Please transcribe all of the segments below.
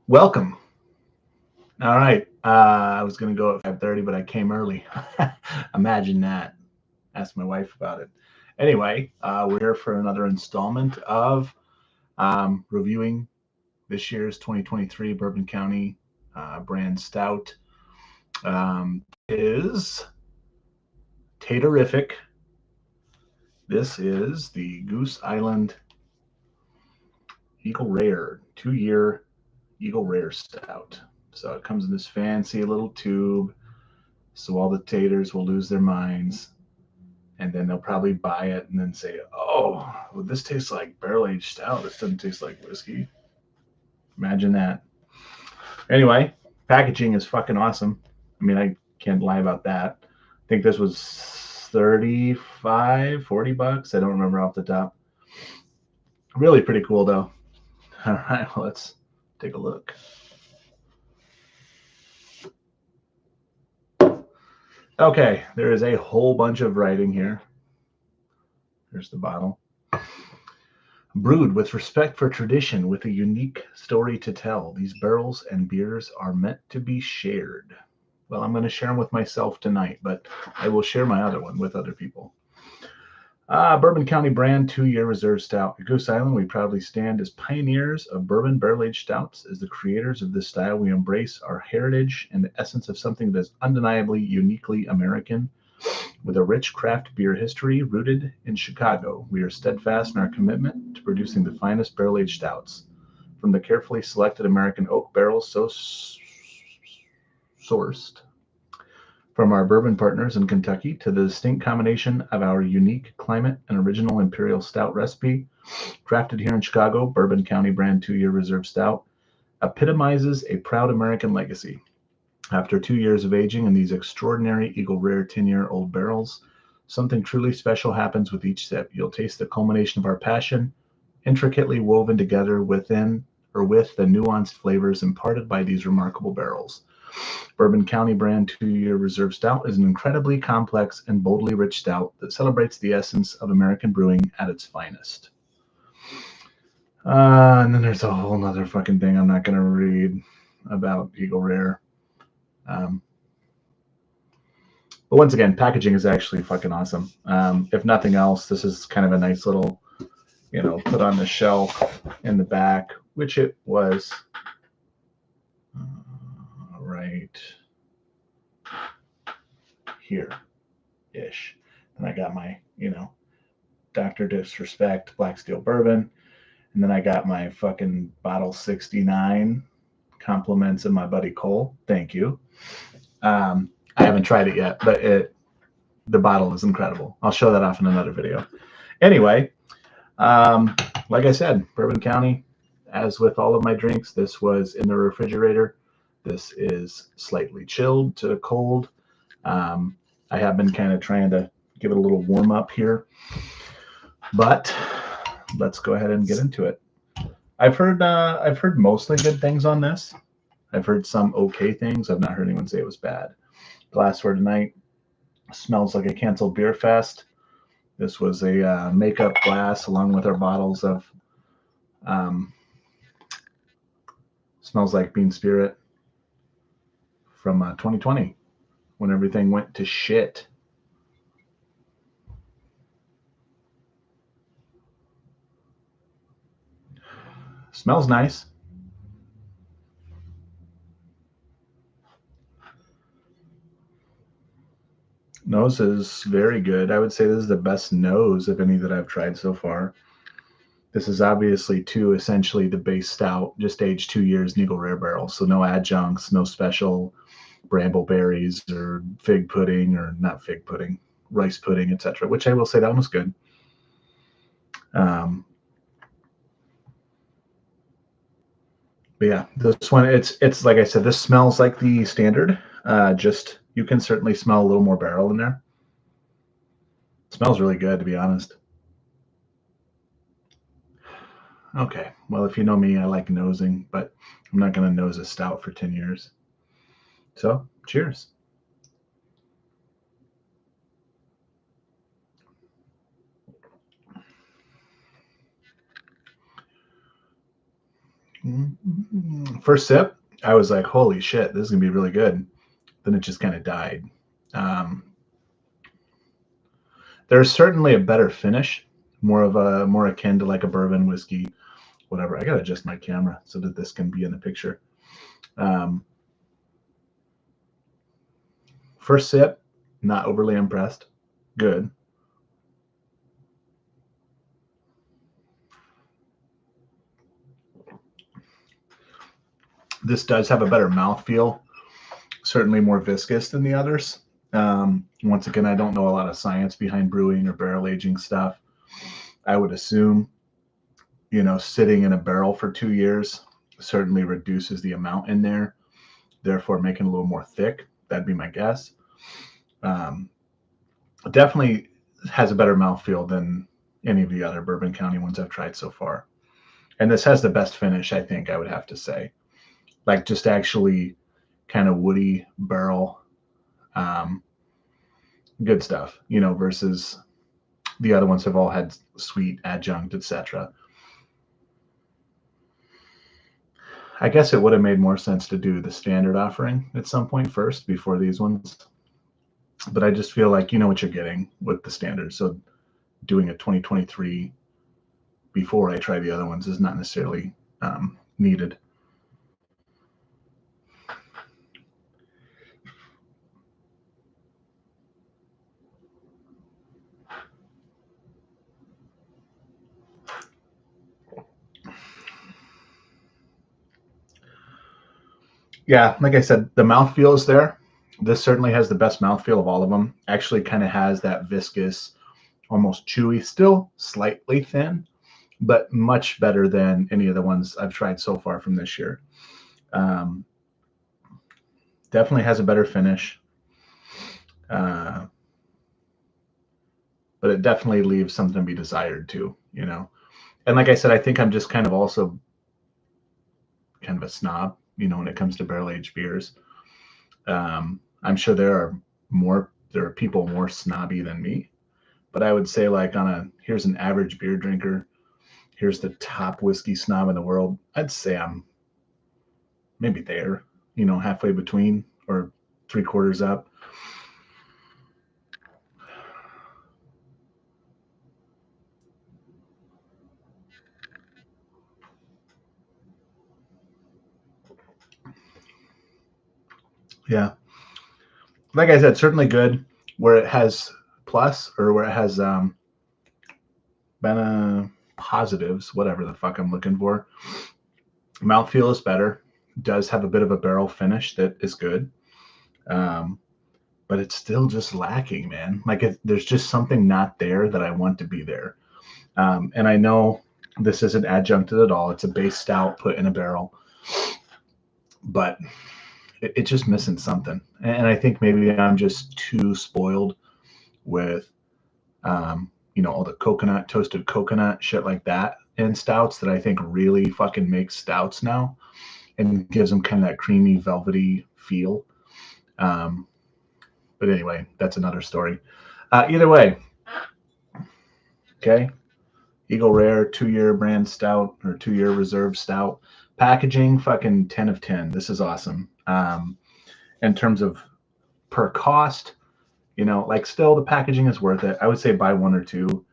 Welcome. All right. I was going to go at 5:30, but I came early. Imagine that. Ask my wife about it. Anyway, we're here for another installment of reviewing this year's 2023 Bourbon County brand stout. Is TATERific. This is the Goose Island Eagle Rare 2-year Eagle Rare Stout. So it comes in this fancy little tube. So all the taters will lose their minds, and then they'll probably buy it and then say, "Oh, well, this tastes like barrel aged stout. This doesn't taste like whiskey." Imagine that. Anyway, packaging is fucking awesome. I mean, I can't lie about that. I think this was 35, $40. I don't remember off the top. Really pretty cool though. All right, well, let's take a look. Okay, there is a whole bunch of writing here. Here's the bottle. Brewed with respect for tradition, with a unique story to tell, these barrels and beers are meant to be shared. Well, I'm going to share them with myself tonight, but I will share my other one with other people. Bourbon County brand 2-year Reserve Stout. At Goose Island, we proudly stand as pioneers of bourbon barrel-aged stouts. As the creators of this style, we embrace our heritage and the essence of something that is undeniably uniquely American. With a rich craft beer history rooted in Chicago, we are steadfast in our commitment to producing the finest barrel-aged stouts. From the carefully selected American oak barrels sourced from our bourbon partners in Kentucky to the distinct combination of our unique climate and original imperial stout recipe, crafted here in Chicago, Bourbon County brand 2-year Reserve Stout epitomizes a proud American legacy. After 2 years of aging in these extraordinary Eagle Rare 10-year-old barrels, something truly special happens with each sip. You'll taste the culmination of our passion, intricately woven together within or with the nuanced flavors imparted by these remarkable barrels. Bourbon County brand 2-year Reserve Stout is an incredibly complex and boldly rich stout that celebrates the essence of American brewing at its finest. And then there's a whole nother fucking thing I'm not going to read about Eagle Rare. But once again, packaging is actually fucking awesome. If nothing else, this is kind of a nice little, put on the shelf in the back, which it was right here-ish. And I got my, Dr. Disrespect Black Steel Bourbon. And then I got my fucking bottle 69 compliments of my buddy Cole. Thank you. I haven't tried it yet, but the bottle is incredible. I'll show that off in another video. Anyway, like I said, Bourbon County, as with all of my drinks, this was in the refrigerator. This is slightly chilled to cold. I have been kind of trying to give it a little warm up here, but let's go ahead and get into it. I've heard mostly good things on this. I've heard some okay things. I've not heard anyone say it was bad. Glassware tonight smells like a canceled beer fest. This was a makeup glass along with our bottles of smells like Bean Spirit from 2020 when everything went to shit. Smells nice. Nose is very good. I would say this is the best nose of any that I've tried so far. This is obviously essentially the base stout, just aged 2 years in Eagle Rare barrel. So no adjuncts, no special brambleberries or fig pudding, or not fig pudding, rice pudding, etc. Which I will say that one was good. But yeah, this one, it's like I said, this smells like the standard. Just you can certainly smell a little more barrel in there. It smells really good, to be honest. Okay, well, if you know me, I like nosing, but I'm not going to nose a stout for 10 years. So, cheers. First sip, I was like, holy shit, this is going to be really good. Then it just kind of died. There's certainly a better finish, more akin to like a bourbon, whiskey, whatever. I got to adjust my camera so that this can be in the picture. First sip, not overly impressed. Good. This does have a better mouthfeel, certainly more viscous than the others. Once again, I don't know a lot of science behind brewing or barrel aging stuff. I would assume, sitting in a barrel for 2 years certainly reduces the amount in there, therefore making it a little more thick. That'd be my guess. Definitely has a better mouthfeel than any of the other Bourbon County ones I've tried so far. And this has the best finish, I think, I would have to say. Like just actually kind of woody barrel, good stuff, versus the other ones have all had sweet adjunct, etc. I guess it would have made more sense to do the standard offering at some point first before these ones. But I just feel like you know what you're getting with the standard. So doing a 2023 before I try the other ones is not necessarily needed. Yeah, like I said, the mouthfeel is there. This certainly has the best mouthfeel of all of them. Actually kind of has that viscous, almost chewy, still slightly thin, but much better than any of the ones I've tried so far from this year. Definitely has a better finish. But it definitely leaves something to be desired too, And like I said, I think I'm just kind of also kind of a snob, when it comes to barrel aged beers. I'm sure there are people more snobby than me, but I would say like here's an average beer drinker, here's the top whiskey snob in the world. I'd say I'm maybe there, halfway between or 3/4 up. Yeah. Like I said, certainly good where it has plus or where it has positives, whatever the fuck I'm looking for. Mouthfeel is better. Does have a bit of a barrel finish that is good. But it's still just lacking, man. Like there's just something not there that I want to be there. And I know this isn't adjuncted at all. It's a base stout put in a barrel, but it's just missing something. And I think maybe I'm just too spoiled with, all the coconut, toasted coconut, shit like that in stouts that I think really fucking makes stouts now and gives them kind of that creamy, velvety feel. But anyway, that's another story. Either way, okay. Eagle Rare 2-year brand stout or 2-year reserve stout. Packaging, fucking 10 of 10. This is awesome. In terms of per cost, like still the packaging is worth it. I would say buy one or two,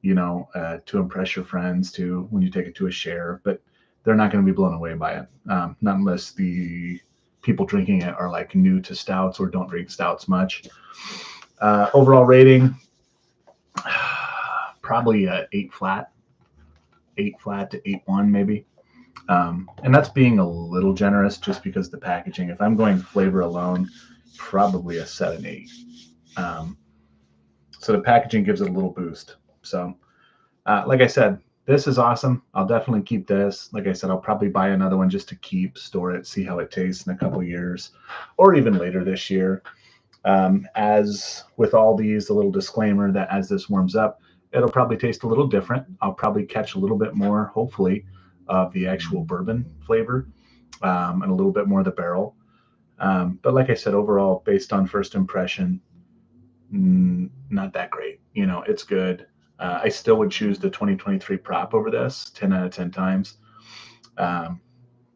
to impress your friends too when you take it to a share, but they're not going to be blown away by it. Not unless the people drinking it are like new to stouts or don't drink stouts much. Overall rating, probably a 8 flat to 8.1 maybe. And that's being a little generous just because the packaging, if I'm going flavor alone, probably a 7-8. So the packaging gives it a little boost. So like I said, this is awesome. I'll definitely keep this. Like I said, I'll probably buy another one just to keep, store it, see how it tastes in a couple years or even later this year. As with all these, a little disclaimer that as this warms up, it'll probably taste a little different. I'll probably catch a little bit more, hopefully, of the actual bourbon flavor and a little bit more of the barrel. But like I said, overall, based on first impression, not that great. It's good. I still would choose the 2023 prop over this 10 out of 10 times.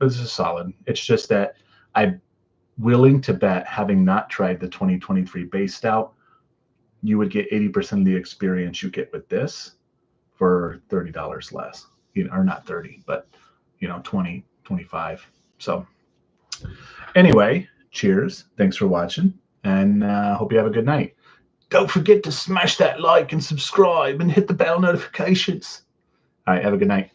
This is solid. It's just that I'm willing to bet, having not tried the 2023 base stout, you would get 80% of the experience you get with this for $30 less. You know, or not 30, but you know, 20, 25. So anyway, cheers. Thanks for watching, and hope you have a good night. Don't forget to smash that like and subscribe and hit the bell notifications. All right, have a good night.